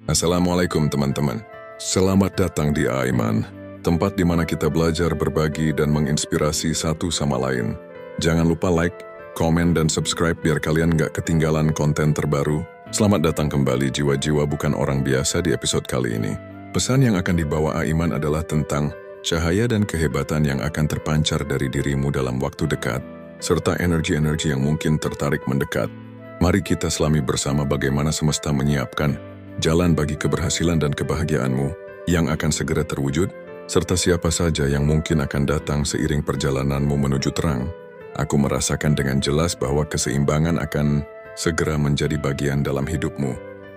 Assalamualaikum teman-teman. Selamat datang di Aiman, tempat di mana kita belajar berbagi dan menginspirasi satu sama lain. Jangan lupa like, komen, dan subscribe biar kalian nggak ketinggalan konten terbaru. Selamat datang kembali jiwa-jiwa bukan orang biasa di episode kali ini. Pesan yang akan dibawa Aiman adalah tentang cahaya dan kehebatan yang akan terpancar dari dirimu dalam waktu dekat, serta energi-energi yang mungkin tertarik mendekat. Mari kita selami bersama bagaimana semesta menyiapkan jalan bagi keberhasilan dan kebahagiaanmu yang akan segera terwujud, serta siapa saja yang mungkin akan datang seiring perjalananmu menuju terang. Aku merasakan dengan jelas bahwa keseimbangan akan segera menjadi bagian dalam hidupmu.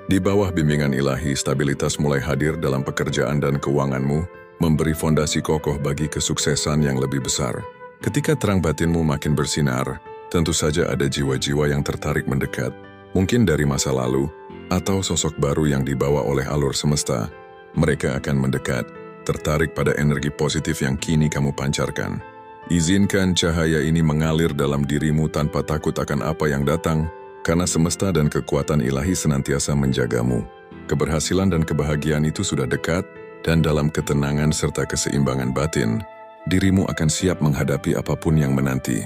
Di bawah bimbingan ilahi, stabilitas mulai hadir dalam pekerjaan dan keuanganmu, memberi fondasi kokoh bagi kesuksesan yang lebih besar. Ketika terang batinmu makin bersinar, tentu saja ada jiwa-jiwa yang tertarik mendekat, mungkin dari masa lalu, atau sosok baru yang dibawa oleh alur semesta. Mereka akan mendekat, tertarik pada energi positif yang kini kamu pancarkan. Izinkan cahaya ini mengalir dalam dirimu tanpa takut akan apa yang datang, karena semesta dan kekuatan ilahi senantiasa menjagamu. Keberhasilan dan kebahagiaan itu sudah dekat, dan dalam ketenangan serta keseimbangan batin, dirimu akan siap menghadapi apapun yang menanti.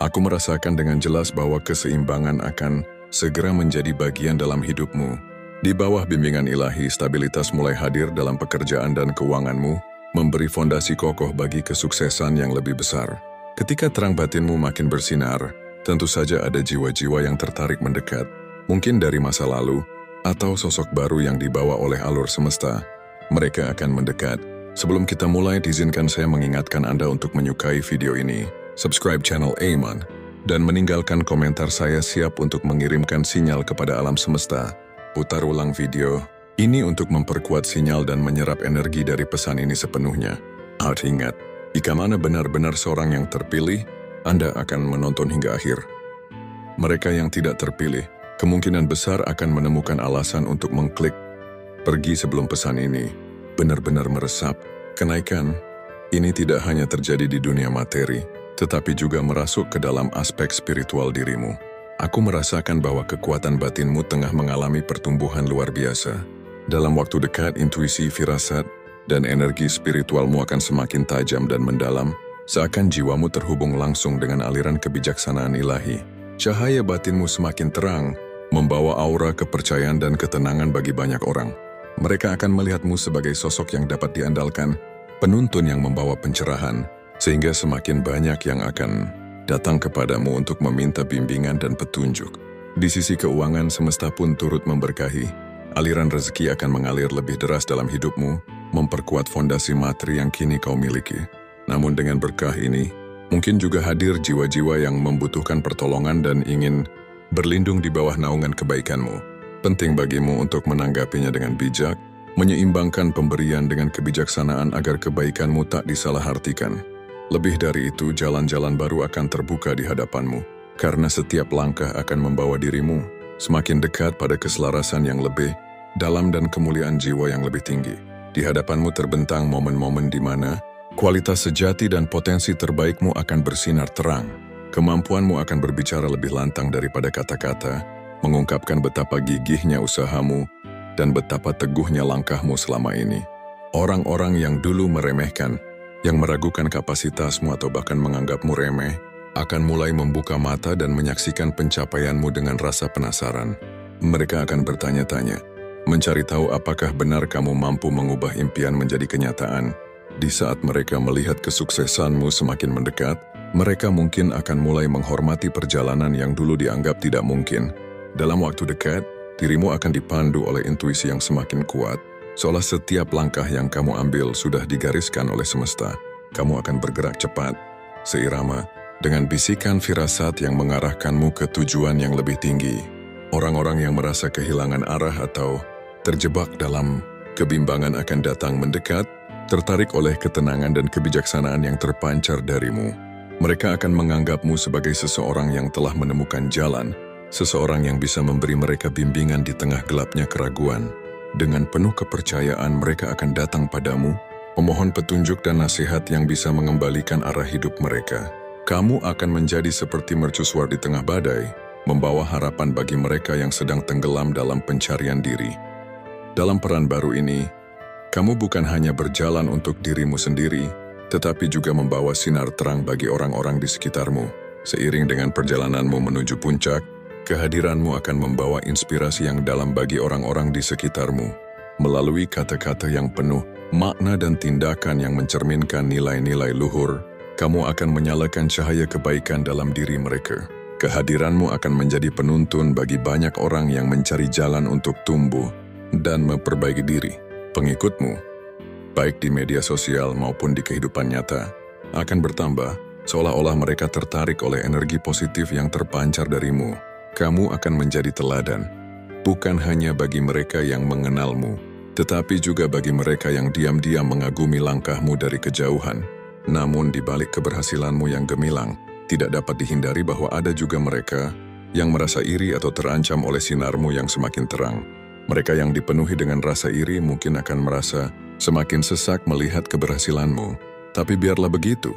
Aku merasakan dengan jelas bahwa keseimbangan akan segera menjadi bagian dalam hidupmu. Di bawah bimbingan ilahi, stabilitas mulai hadir dalam pekerjaan dan keuanganmu, memberi fondasi kokoh bagi kesuksesan yang lebih besar. Ketika terang batinmu makin bersinar, tentu saja ada jiwa-jiwa yang tertarik mendekat, mungkin dari masa lalu, atau sosok baru yang dibawa oleh alur semesta. Mereka akan mendekat. Sebelum kita mulai, izinkan saya mengingatkan Anda untuk menyukai video ini, subscribe channel Aiman, dan meninggalkan komentar. Saya siap untuk mengirimkan sinyal kepada alam semesta. Putar ulang video ini untuk memperkuat sinyal dan menyerap energi dari pesan ini sepenuhnya. Ingat, jika mana benar-benar seorang yang terpilih, Anda akan menonton hingga akhir. Mereka yang tidak terpilih, kemungkinan besar akan menemukan alasan untuk mengklik pergi sebelum pesan ini benar-benar meresap. Kenaikan ini tidak hanya terjadi di dunia materi, tetapi juga merasuk ke dalam aspek spiritual dirimu. Aku merasakan bahwa kekuatan batinmu tengah mengalami pertumbuhan luar biasa. Dalam waktu dekat, intuisi, firasat, dan energi spiritualmu akan semakin tajam dan mendalam, seakan jiwamu terhubung langsung dengan aliran kebijaksanaan ilahi. Cahaya batinmu semakin terang, membawa aura kepercayaan dan ketenangan bagi banyak orang. Mereka akan melihatmu sebagai sosok yang dapat diandalkan, penuntun yang membawa pencerahan, sehingga semakin banyak yang akan datang kepadamu untuk meminta bimbingan dan petunjuk. Di sisi keuangan, semesta pun turut memberkahi. Aliran rezeki akan mengalir lebih deras dalam hidupmu, memperkuat fondasi materi yang kini kau miliki. Namun dengan berkah ini, mungkin juga hadir jiwa-jiwa yang membutuhkan pertolongan dan ingin berlindung di bawah naungan kebaikanmu. Penting bagimu untuk menanggapinya dengan bijak, menyeimbangkan pemberian dengan kebijaksanaan agar kebaikanmu tak disalahartikan. Lebih dari itu, jalan-jalan baru akan terbuka di hadapanmu, karena setiap langkah akan membawa dirimu semakin dekat pada keselarasan yang lebih dalam dan kemuliaan jiwa yang lebih tinggi. Di hadapanmu terbentang momen-momen di mana kualitas sejati dan potensi terbaikmu akan bersinar terang. Kemampuanmu akan berbicara lebih lantang daripada kata-kata, mengungkapkan betapa gigihnya usahamu dan betapa teguhnya langkahmu selama ini. Orang-orang yang dulu meremehkan, yang meragukan kapasitasmu atau bahkan menganggapmu remeh, akan mulai membuka mata dan menyaksikan pencapaianmu dengan rasa penasaran. Mereka akan bertanya-tanya, mencari tahu apakah benar kamu mampu mengubah impian menjadi kenyataan. Di saat mereka melihat kesuksesanmu semakin mendekat, mereka mungkin akan mulai menghormati perjalanan yang dulu dianggap tidak mungkin. Dalam waktu dekat, dirimu akan dipandu oleh intuisi yang semakin kuat, seolah setiap langkah yang kamu ambil sudah digariskan oleh semesta. Kamu akan bergerak cepat, seirama dengan bisikan firasat yang mengarahkanmu ke tujuan yang lebih tinggi. Orang-orang yang merasa kehilangan arah atau terjebak dalam kebimbangan akan datang mendekat, tertarik oleh ketenangan dan kebijaksanaan yang terpancar darimu. Mereka akan menganggapmu sebagai seseorang yang telah menemukan jalan, seseorang yang bisa memberi mereka bimbingan di tengah gelapnya keraguan. Dengan penuh kepercayaan mereka akan datang padamu, memohon petunjuk dan nasihat yang bisa mengembalikan arah hidup mereka. Kamu akan menjadi seperti mercusuar di tengah badai, membawa harapan bagi mereka yang sedang tenggelam dalam pencarian diri. Dalam peran baru ini, kamu bukan hanya berjalan untuk dirimu sendiri, tetapi juga membawa sinar terang bagi orang-orang di sekitarmu. Seiring dengan perjalananmu menuju puncak, kehadiranmu akan membawa inspirasi yang dalam bagi orang-orang di sekitarmu. Melalui kata-kata yang penuh makna dan tindakan yang mencerminkan nilai-nilai luhur, kamu akan menyalakan cahaya kebaikan dalam diri mereka. Kehadiranmu akan menjadi penuntun bagi banyak orang yang mencari jalan untuk tumbuh dan memperbaiki diri. Pengikutmu, baik di media sosial maupun di kehidupan nyata, akan bertambah seolah-olah mereka tertarik oleh energi positif yang terpancar darimu. Kamu akan menjadi teladan, bukan hanya bagi mereka yang mengenalmu, tetapi juga bagi mereka yang diam-diam mengagumi langkahmu dari kejauhan. Namun di balik keberhasilanmu yang gemilang, tidak dapat dihindari bahwa ada juga mereka yang merasa iri atau terancam oleh sinarmu yang semakin terang. Mereka yang dipenuhi dengan rasa iri mungkin akan merasa semakin sesak melihat keberhasilanmu. Tapi biarlah begitu,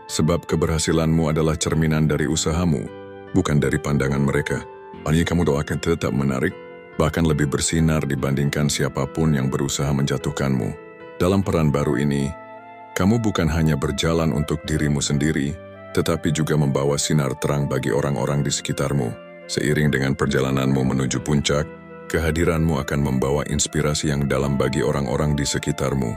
sebab keberhasilanmu adalah cerminan dari usahamu, bukan dari pandangan mereka. Hanya kamu doakan tetap menarik, bahkan lebih bersinar dibandingkan siapapun yang berusaha menjatuhkanmu. Dalam peran baru ini, kamu bukan hanya berjalan untuk dirimu sendiri, tetapi juga membawa sinar terang bagi orang-orang di sekitarmu. Seiring dengan perjalananmu menuju puncak, kehadiranmu akan membawa inspirasi yang dalam bagi orang-orang di sekitarmu.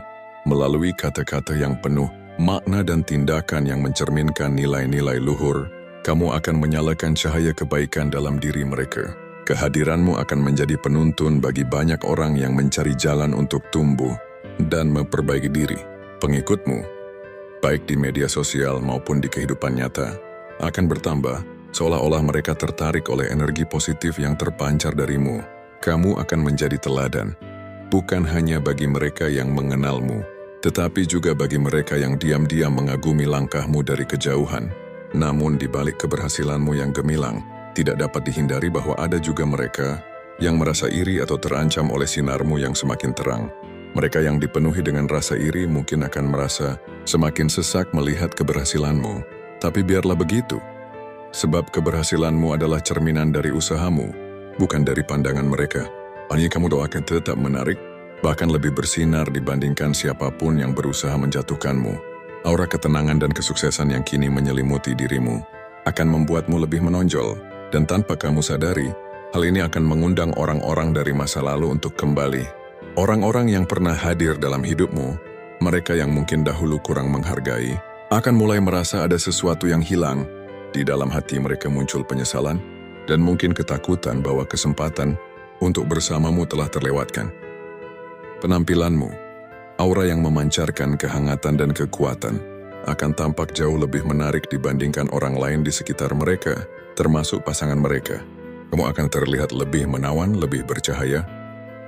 Melalui kata-kata yang penuh makna dan tindakan yang mencerminkan nilai-nilai luhur, kamu akan menyalakan cahaya kebaikan dalam diri mereka. Kehadiranmu akan menjadi penuntun bagi banyak orang yang mencari jalan untuk tumbuh dan memperbaiki diri. Pengikutmu, baik di media sosial maupun di kehidupan nyata, akan bertambah seolah-olah mereka tertarik oleh energi positif yang terpancar darimu. Kamu akan menjadi teladan, bukan hanya bagi mereka yang mengenalmu, tetapi juga bagi mereka yang diam-diam mengagumi langkahmu dari kejauhan. Namun di balik keberhasilanmu yang gemilang, tidak dapat dihindari bahwa ada juga mereka yang merasa iri atau terancam oleh sinarmu yang semakin terang. Mereka yang dipenuhi dengan rasa iri mungkin akan merasa semakin sesak melihat keberhasilanmu. Tapi biarlah begitu, sebab keberhasilanmu adalah cerminan dari usahamu, bukan dari pandangan mereka. Hanya kamu doakan tetap menarik, bahkan lebih bersinar dibandingkan siapapun yang berusaha menjatuhkanmu. Aura ketenangan dan kesuksesan yang kini menyelimuti dirimu akan membuatmu lebih menonjol. Dan tanpa kamu sadari, hal ini akan mengundang orang-orang dari masa lalu untuk kembali. Orang-orang yang pernah hadir dalam hidupmu, mereka yang mungkin dahulu kurang menghargai, akan mulai merasa ada sesuatu yang hilang. Di dalam hati mereka muncul penyesalan, dan mungkin ketakutan bahwa kesempatan untuk bersamamu telah terlewatkan. Penampilanmu, aura yang memancarkan kehangatan dan kekuatan, akan tampak jauh lebih menarik dibandingkan orang lain di sekitar mereka, termasuk pasangan mereka. Kamu akan terlihat lebih menawan, lebih bercahaya,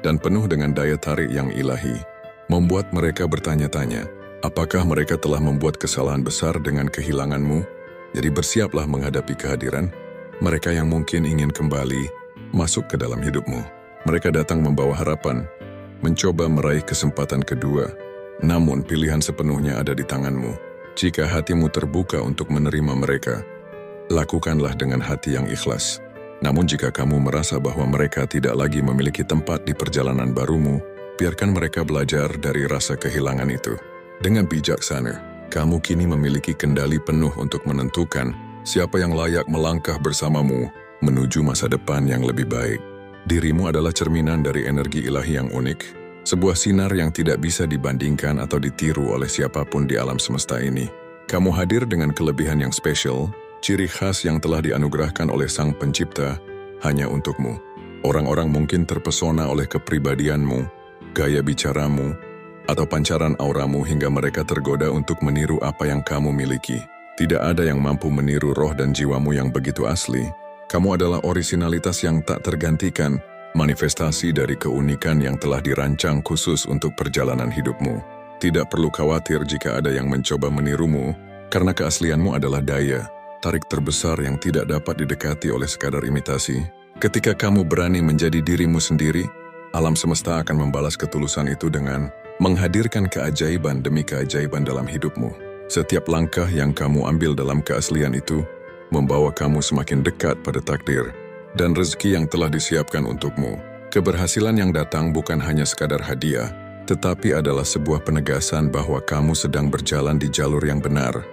dan penuh dengan daya tarik yang ilahi, membuat mereka bertanya-tanya, apakah mereka telah membuat kesalahan besar dengan kehilanganmu? Jadi bersiaplah menghadapi kehadiran mereka yang mungkin ingin kembali masuk ke dalam hidupmu. Mereka datang membawa harapan, mencoba meraih kesempatan kedua, namun pilihan sepenuhnya ada di tanganmu. Jika hatimu terbuka untuk menerima mereka, lakukanlah dengan hati yang ikhlas. Namun jika kamu merasa bahwa mereka tidak lagi memiliki tempat di perjalanan barumu, biarkan mereka belajar dari rasa kehilangan itu. Dengan bijaksana, kamu kini memiliki kendali penuh untuk menentukan siapa yang layak melangkah bersamamu menuju masa depan yang lebih baik. Dirimu adalah cerminan dari energi ilahi yang unik, sebuah sinar yang tidak bisa dibandingkan atau ditiru oleh siapapun di alam semesta ini. Kamu hadir dengan kelebihan yang spesial, ciri khas yang telah dianugerahkan oleh Sang Pencipta hanya untukmu. Orang-orang mungkin terpesona oleh kepribadianmu, gaya bicaramu, atau pancaran auramu hingga mereka tergoda untuk meniru apa yang kamu miliki. Tidak ada yang mampu meniru roh dan jiwamu yang begitu asli. Kamu adalah orisinalitas yang tak tergantikan, manifestasi dari keunikan yang telah dirancang khusus untuk perjalanan hidupmu. Tidak perlu khawatir jika ada yang mencoba menirumu, karena keaslianmu adalah daya tarik terbesar yang tidak dapat didekati oleh sekadar imitasi. Ketika kamu berani menjadi dirimu sendiri, alam semesta akan membalas ketulusan itu dengan menghadirkan keajaiban demi keajaiban dalam hidupmu. Setiap langkah yang kamu ambil dalam keaslian itu membawa kamu semakin dekat pada takdir dan rezeki yang telah disiapkan untukmu. Keberhasilan yang datang bukan hanya sekadar hadiah, tetapi adalah sebuah penegasan bahwa kamu sedang berjalan di jalur yang benar.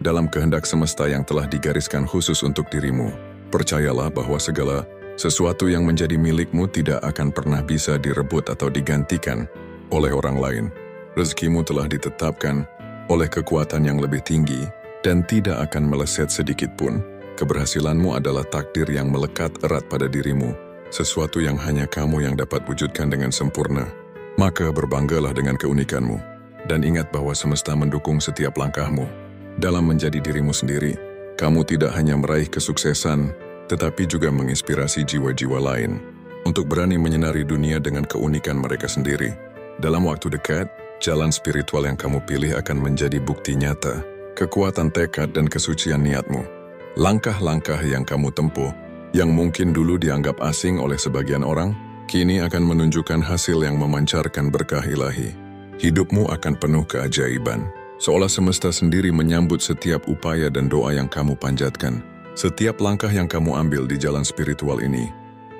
Dalam kehendak semesta yang telah digariskan khusus untuk dirimu, percayalah bahwa segala sesuatu yang menjadi milikmu tidak akan pernah bisa direbut atau digantikan oleh orang lain. Rezekimu telah ditetapkan oleh kekuatan yang lebih tinggi dan tidak akan meleset sedikit pun. Keberhasilanmu adalah takdir yang melekat erat pada dirimu, sesuatu yang hanya kamu yang dapat wujudkan dengan sempurna. Maka berbanggalah dengan keunikanmu, dan ingat bahwa semesta mendukung setiap langkahmu. Dalam menjadi dirimu sendiri, kamu tidak hanya meraih kesuksesan, tetapi juga menginspirasi jiwa-jiwa lain untuk berani menyinari dunia dengan keunikan mereka sendiri. Dalam waktu dekat, jalan spiritual yang kamu pilih akan menjadi bukti nyata, kekuatan tekad dan kesucian niatmu. Langkah-langkah yang kamu tempuh, yang mungkin dulu dianggap asing oleh sebagian orang, kini akan menunjukkan hasil yang memancarkan berkah ilahi. Hidupmu akan penuh keajaiban, seolah semesta sendiri menyambut setiap upaya dan doa yang kamu panjatkan. Setiap langkah yang kamu ambil di jalan spiritual ini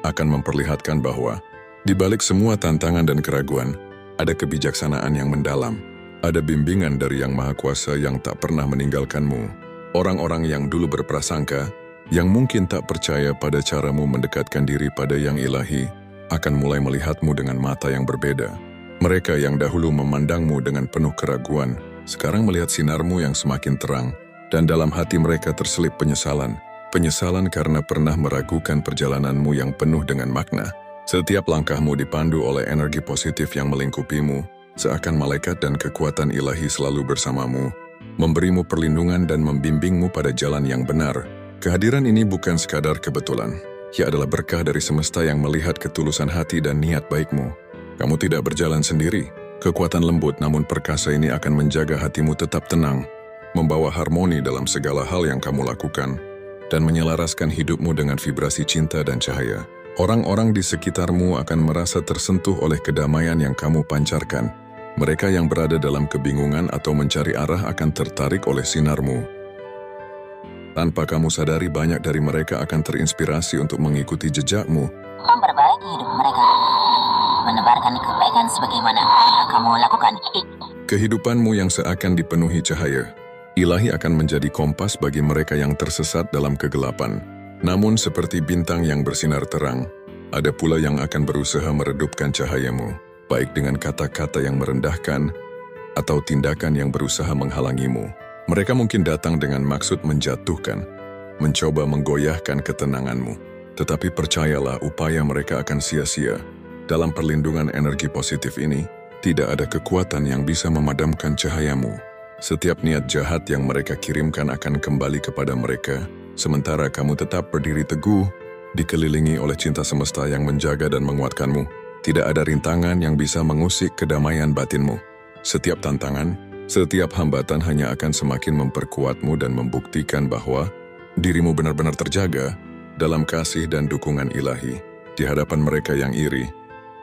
akan memperlihatkan bahwa di balik semua tantangan dan keraguan, ada kebijaksanaan yang mendalam, ada bimbingan dari Yang Maha Kuasa yang tak pernah meninggalkanmu. Orang-orang yang dulu berprasangka, yang mungkin tak percaya pada caramu mendekatkan diri pada Yang Ilahi, akan mulai melihatmu dengan mata yang berbeda. Mereka yang dahulu memandangmu dengan penuh keraguan, sekarang melihat sinarmu yang semakin terang, dan dalam hati mereka terselip penyesalan. Penyesalan karena pernah meragukan perjalananmu yang penuh dengan makna. Setiap langkahmu dipandu oleh energi positif yang melingkupimu, seakan malaikat dan kekuatan ilahi selalu bersamamu, memberimu perlindungan dan membimbingmu pada jalan yang benar. Kehadiran ini bukan sekadar kebetulan. Ia adalah berkah dari semesta yang melihat ketulusan hati dan niat baikmu. Kamu tidak berjalan sendiri. Kekuatan lembut namun perkasa ini akan menjaga hatimu tetap tenang, membawa harmoni dalam segala hal yang kamu lakukan, dan menyelaraskan hidupmu dengan vibrasi cinta dan cahaya. Orang-orang di sekitarmu akan merasa tersentuh oleh kedamaian yang kamu pancarkan. Mereka yang berada dalam kebingungan atau mencari arah akan tertarik oleh sinarmu. Tanpa kamu sadari, banyak dari mereka akan terinspirasi untuk mengikuti jejakmu. Memperbaiki hidup mereka, menebarkan kebaikan sebagaimana yang kamu lakukan. Kehidupanmu yang seakan dipenuhi cahaya ilahi akan menjadi kompas bagi mereka yang tersesat dalam kegelapan. Namun seperti bintang yang bersinar terang, ada pula yang akan berusaha meredupkan cahayamu, baik dengan kata-kata yang merendahkan atau tindakan yang berusaha menghalangimu. Mereka mungkin datang dengan maksud menjatuhkan, mencoba menggoyahkan ketenanganmu. Tetapi percayalah, upaya mereka akan sia-sia. Dalam perlindungan energi positif ini, tidak ada kekuatan yang bisa memadamkan cahayamu. Setiap niat jahat yang mereka kirimkan akan kembali kepada mereka, sementara kamu tetap berdiri teguh, dikelilingi oleh cinta semesta yang menjaga dan menguatkanmu. Tidak ada rintangan yang bisa mengusik kedamaian batinmu. Setiap tantangan, setiap hambatan hanya akan semakin memperkuatmu dan membuktikan bahwa dirimu benar-benar terjaga dalam kasih dan dukungan ilahi. Di hadapan mereka yang iri,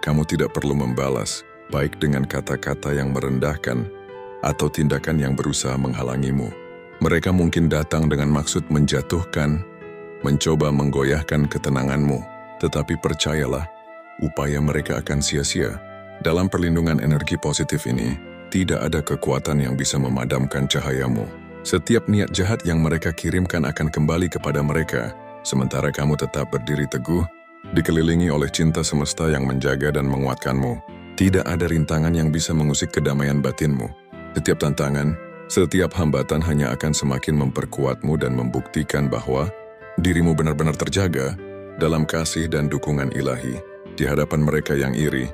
kamu tidak perlu membalas, baik dengan kata-kata yang merendahkan atau tindakan yang berusaha menghalangimu. Mereka mungkin datang dengan maksud menjatuhkan, mencoba menggoyahkan ketenanganmu, tetapi percayalah, upaya mereka akan sia-sia. Dalam perlindungan energi positif ini, tidak ada kekuatan yang bisa memadamkan cahayamu. Setiap niat jahat yang mereka kirimkan akan kembali kepada mereka, sementara kamu tetap berdiri teguh, dikelilingi oleh cinta semesta yang menjaga dan menguatkanmu. Tidak ada rintangan yang bisa mengusik kedamaian batinmu. Setiap tantangan, setiap hambatan hanya akan semakin memperkuatmu dan membuktikan bahwa dirimu benar-benar terjaga dalam kasih dan dukungan ilahi. Di hadapan mereka yang iri,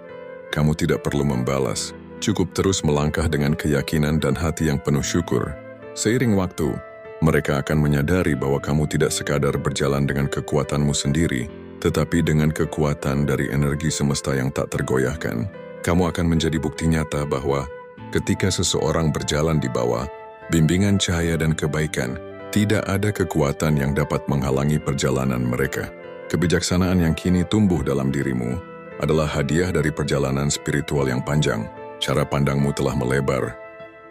kamu tidak perlu membalas, cukup terus melangkah dengan keyakinan dan hati yang penuh syukur. Seiring waktu, mereka akan menyadari bahwa kamu tidak sekadar berjalan dengan kekuatanmu sendiri, tetapi dengan kekuatan dari energi semesta yang tak tergoyahkan. Kamu akan menjadi bukti nyata bahwa ketika seseorang berjalan di bawah bimbingan cahaya dan kebaikan, tidak ada kekuatan yang dapat menghalangi perjalanan mereka. Kebijaksanaan yang kini tumbuh dalam dirimu adalah hadiah dari perjalanan spiritual yang panjang. Cara pandangmu telah melebar,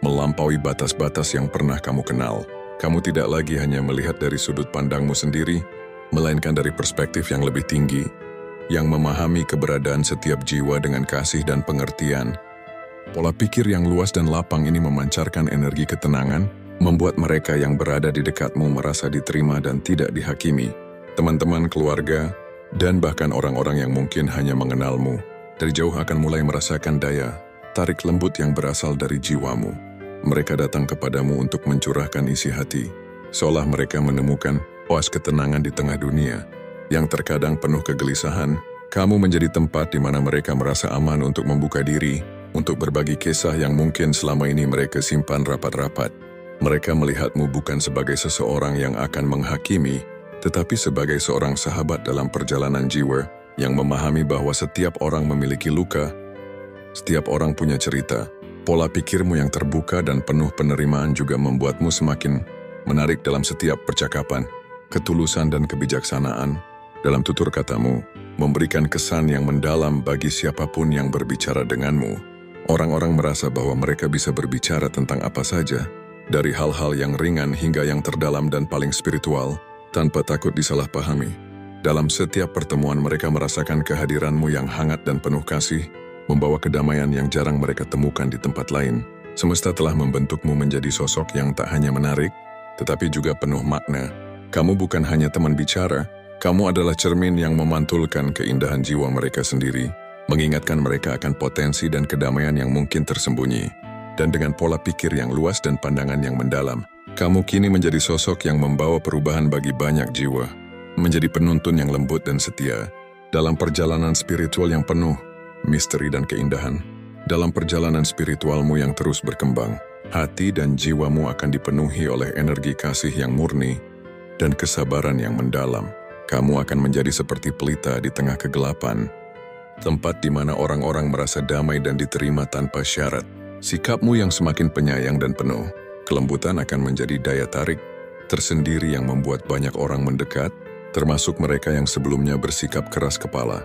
melampaui batas-batas yang pernah kamu kenal. Kamu tidak lagi hanya melihat dari sudut pandangmu sendiri, melainkan dari perspektif yang lebih tinggi, yang memahami keberadaan setiap jiwa dengan kasih dan pengertian. Pola pikir yang luas dan lapang ini memancarkan energi ketenangan, membuat mereka yang berada di dekatmu merasa diterima dan tidak dihakimi. Teman-teman, keluarga, dan bahkan orang-orang yang mungkin hanya mengenalmu, dari jauh akan mulai merasakan daya tarik lembut yang berasal dari jiwamu. Mereka datang kepadamu untuk mencurahkan isi hati, seolah mereka menemukan oas ketenangan di tengah dunia yang terkadang penuh kegelisahan. Kamu menjadi tempat di mana mereka merasa aman untuk membuka diri, untuk berbagi kisah yang mungkin selama ini mereka simpan rapat-rapat. Mereka melihatmu bukan sebagai seseorang yang akan menghakimi, tetapi sebagai seorang sahabat dalam perjalanan jiwa yang memahami bahwa setiap orang memiliki luka, setiap orang punya cerita. Pola pikirmu yang terbuka dan penuh penerimaan juga membuatmu semakin menarik dalam setiap percakapan. Ketulusan dan kebijaksanaan dalam tutur katamu memberikan kesan yang mendalam bagi siapapun yang berbicara denganmu. Orang-orang merasa bahwa mereka bisa berbicara tentang apa saja, dari hal-hal yang ringan hingga yang terdalam dan paling spiritual, tanpa takut disalahpahami. Dalam setiap pertemuan mereka merasakan kehadiranmu yang hangat dan penuh kasih, membawa kedamaian yang jarang mereka temukan di tempat lain. Semesta telah membentukmu menjadi sosok yang tak hanya menarik, tetapi juga penuh makna. Kamu bukan hanya teman bicara, kamu adalah cermin yang memantulkan keindahan jiwa mereka sendiri, mengingatkan mereka akan potensi dan kedamaian yang mungkin tersembunyi. Dan dengan pola pikir yang luas dan pandangan yang mendalam, kamu kini menjadi sosok yang membawa perubahan bagi banyak jiwa, menjadi penuntun yang lembut dan setia dalam perjalanan spiritual yang penuh misteri dan keindahan. Dalam perjalanan spiritualmu yang terus berkembang, hati dan jiwamu akan dipenuhi oleh energi kasih yang murni dan kesabaran yang mendalam. Kamu akan menjadi seperti pelita di tengah kegelapan, tempat di mana orang-orang merasa damai dan diterima tanpa syarat. Sikapmu yang semakin penyayang dan penuh kelembutan akan menjadi daya tarik tersendiri yang membuat banyak orang mendekat, termasuk mereka yang sebelumnya bersikap keras kepala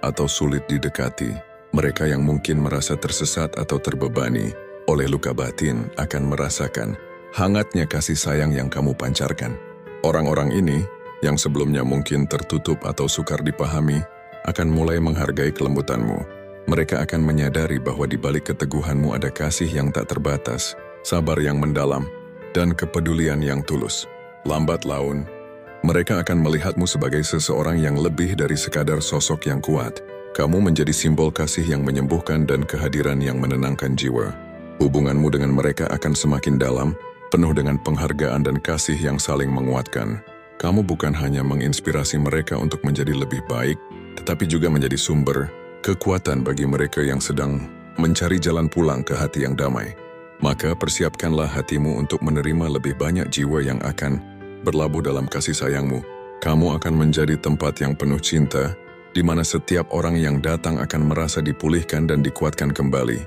atau sulit didekati. Mereka yang mungkin merasa tersesat atau terbebani oleh luka batin akan merasakan hangatnya kasih sayang yang kamu pancarkan. Orang-orang ini yang sebelumnya mungkin tertutup atau sukar dipahami akan mulai menghargai kelembutanmu. Mereka akan menyadari bahwa di balik keteguhanmu ada kasih yang tak terbatas, sabar yang mendalam, dan kepedulian yang tulus. Lambat laun, mereka akan melihatmu sebagai seseorang yang lebih dari sekadar sosok yang kuat. Kamu menjadi simbol kasih yang menyembuhkan dan kehadiran yang menenangkan jiwa. Hubunganmu dengan mereka akan semakin dalam, penuh dengan penghargaan dan kasih yang saling menguatkan. Kamu bukan hanya menginspirasi mereka untuk menjadi lebih baik, tetapi juga menjadi sumber kekuatan bagi mereka yang sedang mencari jalan pulang ke hati yang damai. Maka persiapkanlah hatimu untuk menerima lebih banyak jiwa yang akan berlabuh dalam kasih sayangmu. Kamu akan menjadi tempat yang penuh cinta, di mana setiap orang yang datang akan merasa dipulihkan dan dikuatkan kembali.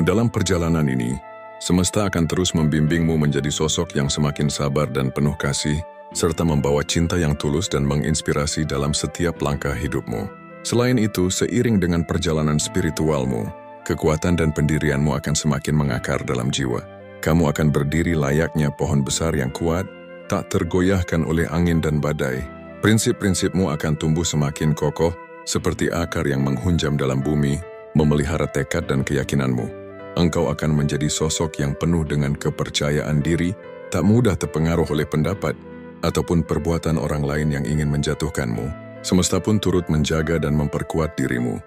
Dalam perjalanan ini, semesta akan terus membimbingmu menjadi sosok yang semakin sabar dan penuh kasih, serta membawa cinta yang tulus dan menginspirasi dalam setiap langkah hidupmu. Selain itu, seiring dengan perjalanan spiritualmu, kekuatan dan pendirianmu akan semakin mengakar dalam jiwa. Kamu akan berdiri layaknya pohon besar yang kuat, tak tergoyahkan oleh angin dan badai. Prinsip-prinsipmu akan tumbuh semakin kokoh, seperti akar yang menghunjam dalam bumi, memelihara tekad dan keyakinanmu. Engkau akan menjadi sosok yang penuh dengan kepercayaan diri, tak mudah terpengaruh oleh pendapat ataupun perbuatan orang lain yang ingin menjatuhkanmu. Semesta pun turut menjaga dan memperkuat dirimu.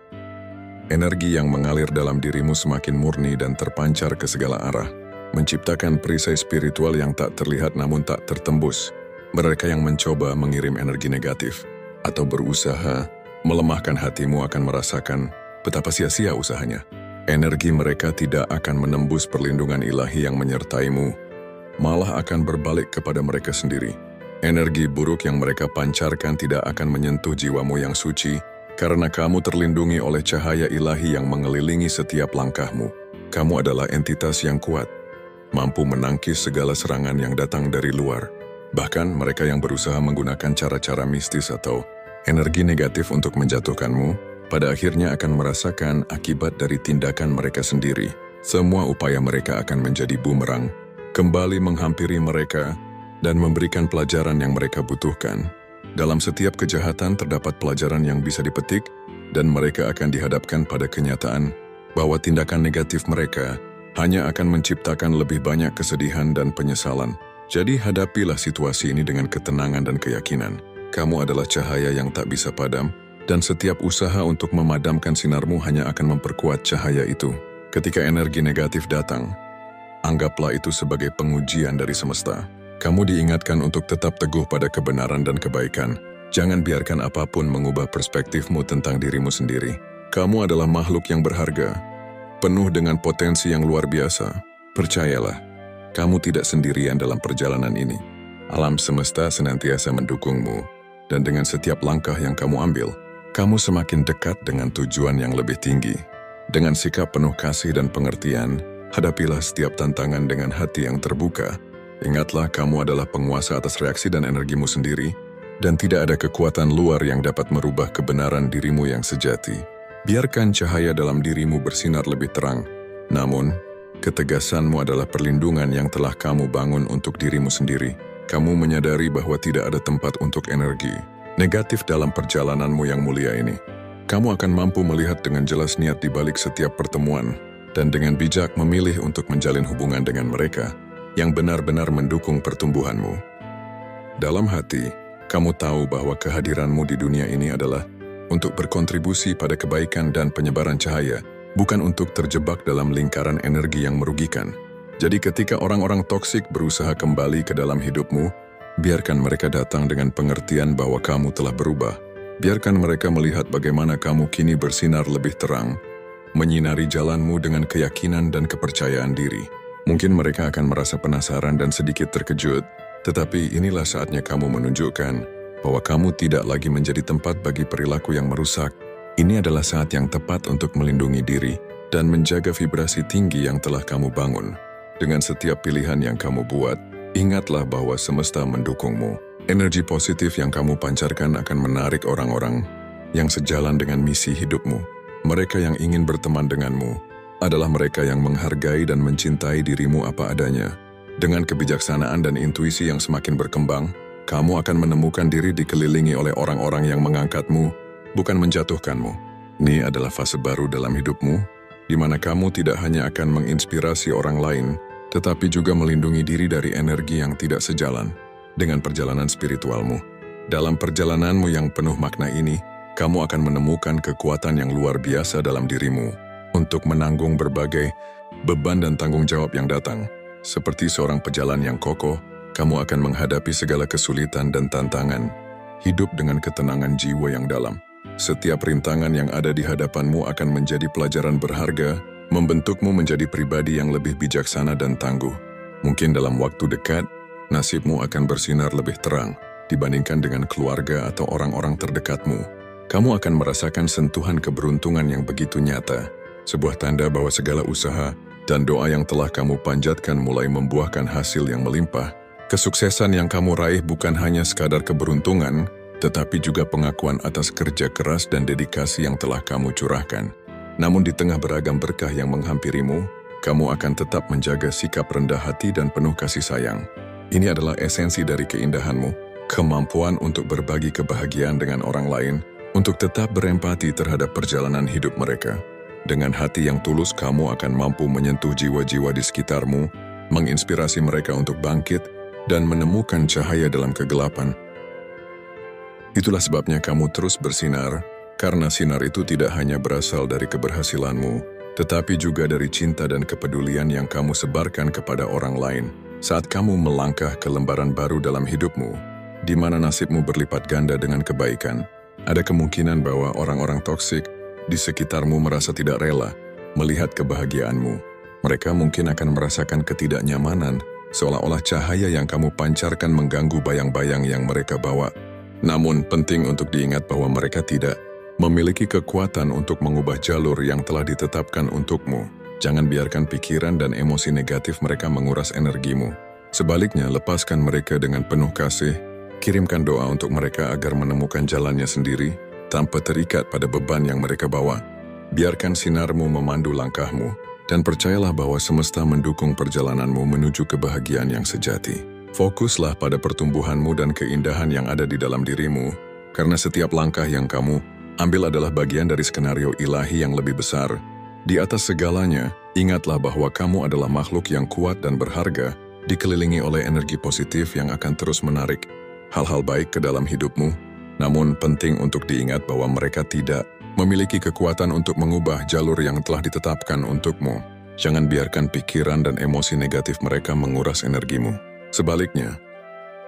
Energi yang mengalir dalam dirimu semakin murni dan terpancar ke segala arah, menciptakan perisai spiritual yang tak terlihat namun tak tertembus. Mereka yang mencoba mengirim energi negatif atau berusaha melemahkan hatimu akan merasakan betapa sia-sia usahanya. Energi mereka tidak akan menembus perlindungan ilahi yang menyertaimu, malah akan berbalik kepada mereka sendiri. Energi buruk yang mereka pancarkan tidak akan menyentuh jiwamu yang suci, karena kamu terlindungi oleh cahaya ilahi yang mengelilingi setiap langkahmu. Kamu adalah entitas yang kuat, mampu menangkis segala serangan yang datang dari luar. Bahkan mereka yang berusaha menggunakan cara-cara mistis atau energi negatif untuk menjatuhkanmu, pada akhirnya akan merasakan akibat dari tindakan mereka sendiri. Semua upaya mereka akan menjadi bumerang, kembali menghampiri mereka dan memberikan pelajaran yang mereka butuhkan. Dalam setiap kejahatan terdapat pelajaran yang bisa dipetik, dan mereka akan dihadapkan pada kenyataan bahwa tindakan negatif mereka hanya akan menciptakan lebih banyak kesedihan dan penyesalan. Jadi hadapilah situasi ini dengan ketenangan dan keyakinan. Kamu adalah cahaya yang tak bisa padam, dan setiap usaha untuk memadamkan sinarmu hanya akan memperkuat cahaya itu. Ketika energi negatif datang, anggaplah itu sebagai pengujian dari semesta. Kamu diingatkan untuk tetap teguh pada kebenaran dan kebaikan. Jangan biarkan apapun mengubah perspektifmu tentang dirimu sendiri. Kamu adalah makhluk yang berharga, penuh dengan potensi yang luar biasa. Percayalah, kamu tidak sendirian dalam perjalanan ini. Alam semesta senantiasa mendukungmu, dan dengan setiap langkah yang kamu ambil, kamu semakin dekat dengan tujuan yang lebih tinggi. Dengan sikap penuh kasih dan pengertian, hadapilah setiap tantangan dengan hati yang terbuka. Ingatlah, kamu adalah penguasa atas reaksi dan energimu sendiri, dan tidak ada kekuatan luar yang dapat merubah kebenaran dirimu yang sejati. Biarkan cahaya dalam dirimu bersinar lebih terang. Namun, ketegasanmu adalah perlindungan yang telah kamu bangun untuk dirimu sendiri. Kamu menyadari bahwa tidak ada tempat untuk energi negatif dalam perjalananmu yang mulia ini. Kamu akan mampu melihat dengan jelas niat di balik setiap pertemuan, dan dengan bijak memilih untuk menjalin hubungan dengan mereka yang benar-benar mendukung pertumbuhanmu. Dalam hati, kamu tahu bahwa kehadiranmu di dunia ini adalah untuk berkontribusi pada kebaikan dan penyebaran cahaya, bukan untuk terjebak dalam lingkaran energi yang merugikan. Jadi ketika orang-orang toksik berusaha kembali ke dalam hidupmu, biarkan mereka datang dengan pengertian bahwa kamu telah berubah. Biarkan mereka melihat bagaimana kamu kini bersinar lebih terang, menyinari jalanmu dengan keyakinan dan kepercayaan diri. Mungkin mereka akan merasa penasaran dan sedikit terkejut, tetapi inilah saatnya kamu menunjukkan bahwa kamu tidak lagi menjadi tempat bagi perilaku yang merusak. Ini adalah saat yang tepat untuk melindungi diri dan menjaga vibrasi tinggi yang telah kamu bangun. Dengan setiap pilihan yang kamu buat, ingatlah bahwa semesta mendukungmu. Energi positif yang kamu pancarkan akan menarik orang-orang yang sejalan dengan misi hidupmu. Mereka yang ingin berteman denganmu adalah mereka yang menghargai dan mencintai dirimu apa adanya. Dengan kebijaksanaan dan intuisi yang semakin berkembang, kamu akan menemukan diri dikelilingi oleh orang-orang yang mengangkatmu, bukan menjatuhkanmu. Ini adalah fase baru dalam hidupmu, di mana kamu tidak hanya akan menginspirasi orang lain, tetapi juga melindungi diri dari energi yang tidak sejalan dengan perjalanan spiritualmu. Dalam perjalananmu yang penuh makna ini, kamu akan menemukan kekuatan yang luar biasa dalam dirimu untuk menanggung berbagai beban dan tanggung jawab yang datang. Seperti seorang pejalan yang kokoh, kamu akan menghadapi segala kesulitan dan tantangan, hidup dengan ketenangan jiwa yang dalam. Setiap rintangan yang ada di hadapanmu akan menjadi pelajaran berharga, membentukmu menjadi pribadi yang lebih bijaksana dan tangguh. Mungkin dalam waktu dekat, nasibmu akan bersinar lebih terang dibandingkan dengan keluarga atau orang-orang terdekatmu. Kamu akan merasakan sentuhan keberuntungan yang begitu nyata, sebuah tanda bahwa segala usaha dan doa yang telah kamu panjatkan mulai membuahkan hasil yang melimpah. Kesuksesan yang kamu raih bukan hanya sekadar keberuntungan, tetapi juga pengakuan atas kerja keras dan dedikasi yang telah kamu curahkan. Namun di tengah beragam berkah yang menghampirimu, kamu akan tetap menjaga sikap rendah hati dan penuh kasih sayang. Ini adalah esensi dari keindahanmu, kemampuan untuk berbagi kebahagiaan dengan orang lain, untuk tetap berempati terhadap perjalanan hidup mereka. Dengan hati yang tulus, kamu akan mampu menyentuh jiwa-jiwa di sekitarmu, menginspirasi mereka untuk bangkit, dan menemukan cahaya dalam kegelapan. Itulah sebabnya kamu terus bersinar, karena sinar itu tidak hanya berasal dari keberhasilanmu, tetapi juga dari cinta dan kepedulian yang kamu sebarkan kepada orang lain. Saat kamu melangkah ke lembaran baru dalam hidupmu, di mana nasibmu berlipat ganda dengan kebaikan, ada kemungkinan bahwa orang-orang toksik di sekitarmu merasa tidak rela melihat kebahagiaanmu. Mereka mungkin akan merasakan ketidaknyamanan, seolah-olah cahaya yang kamu pancarkan mengganggu bayang-bayang yang mereka bawa. Namun penting untuk diingat bahwa mereka tidak memiliki kekuatan untuk mengubah jalur yang telah ditetapkan untukmu. Jangan biarkan pikiran dan emosi negatif mereka menguras energimu. Sebaliknya, lepaskan mereka dengan penuh kasih. Kirimkan doa untuk mereka agar menemukan jalannya sendiri, tanpa terikat pada beban yang mereka bawa. Biarkan sinarmu memandu langkahmu, dan percayalah bahwa semesta mendukung perjalananmu menuju kebahagiaan yang sejati. Fokuslah pada pertumbuhanmu dan keindahan yang ada di dalam dirimu, karena setiap langkah yang kamu ambil adalah bagian dari skenario ilahi yang lebih besar. Di atas segalanya, ingatlah bahwa kamu adalah makhluk yang kuat dan berharga, dikelilingi oleh energi positif yang akan terus menarik hal-hal baik ke dalam hidupmu. Namun penting untuk diingat bahwa mereka tidak memiliki kekuatan untuk mengubah jalur yang telah ditetapkan untukmu. Jangan biarkan pikiran dan emosi negatif mereka menguras energimu. Sebaliknya,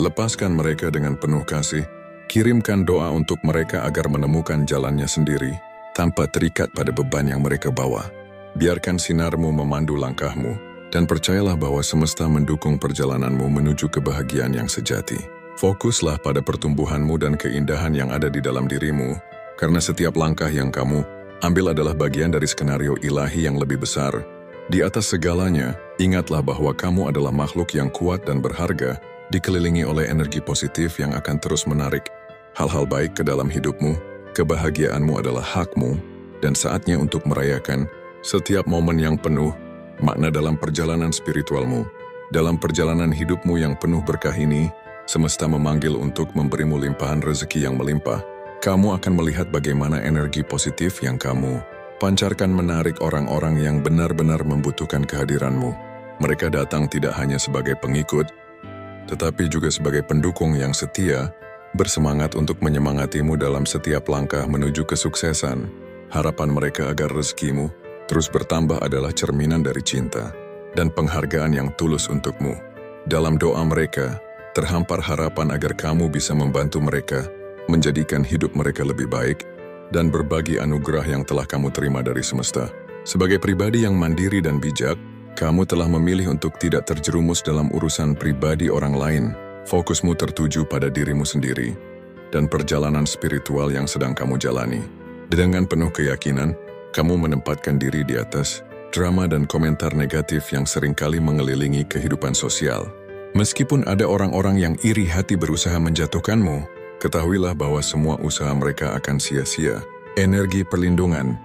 lepaskan mereka dengan penuh kasih, kirimkan doa untuk mereka agar menemukan jalannya sendiri, tanpa terikat pada beban yang mereka bawa. Biarkan sinarmu memandu langkahmu, dan percayalah bahwa semesta mendukung perjalananmu menuju kebahagiaan yang sejati. Fokuslah pada pertumbuhanmu dan keindahan yang ada di dalam dirimu, karena setiap langkah yang kamu ambil adalah bagian dari skenario ilahi yang lebih besar. Di atas segalanya, ingatlah bahwa kamu adalah makhluk yang kuat dan berharga, dikelilingi oleh energi positif yang akan terus menarik hal-hal baik ke dalam hidupmu. Kebahagiaanmu adalah hakmu, dan saatnya untuk merayakan setiap momen yang penuh makna dalam perjalanan spiritualmu. Dalam perjalanan hidupmu yang penuh berkah ini, semesta memanggil untuk memberimu limpahan rezeki yang melimpah. Kamu akan melihat bagaimana energi positif yang kamu pancarkan menarik orang-orang yang benar-benar membutuhkan kehadiranmu. Mereka datang tidak hanya sebagai pengikut, tetapi juga sebagai pendukung yang setia, bersemangat untuk menyemangatimu dalam setiap langkah menuju kesuksesan. Harapan mereka agar rezekimu terus bertambah adalah cerminan dari cinta dan penghargaan yang tulus untukmu. Dalam doa mereka, terhampar harapan agar kamu bisa membantu mereka, menjadikan hidup mereka lebih baik, dan berbagi anugerah yang telah kamu terima dari semesta. Sebagai pribadi yang mandiri dan bijak, kamu telah memilih untuk tidak terjerumus dalam urusan pribadi orang lain. Fokusmu tertuju pada dirimu sendiri dan perjalanan spiritual yang sedang kamu jalani. Dengan penuh keyakinan, kamu menempatkan diri di atas drama dan komentar negatif yang seringkali mengelilingi kehidupan sosial. Meskipun ada orang-orang yang iri hati berusaha menjatuhkanmu, ketahuilah bahwa semua usaha mereka akan sia-sia. Energi perlindungan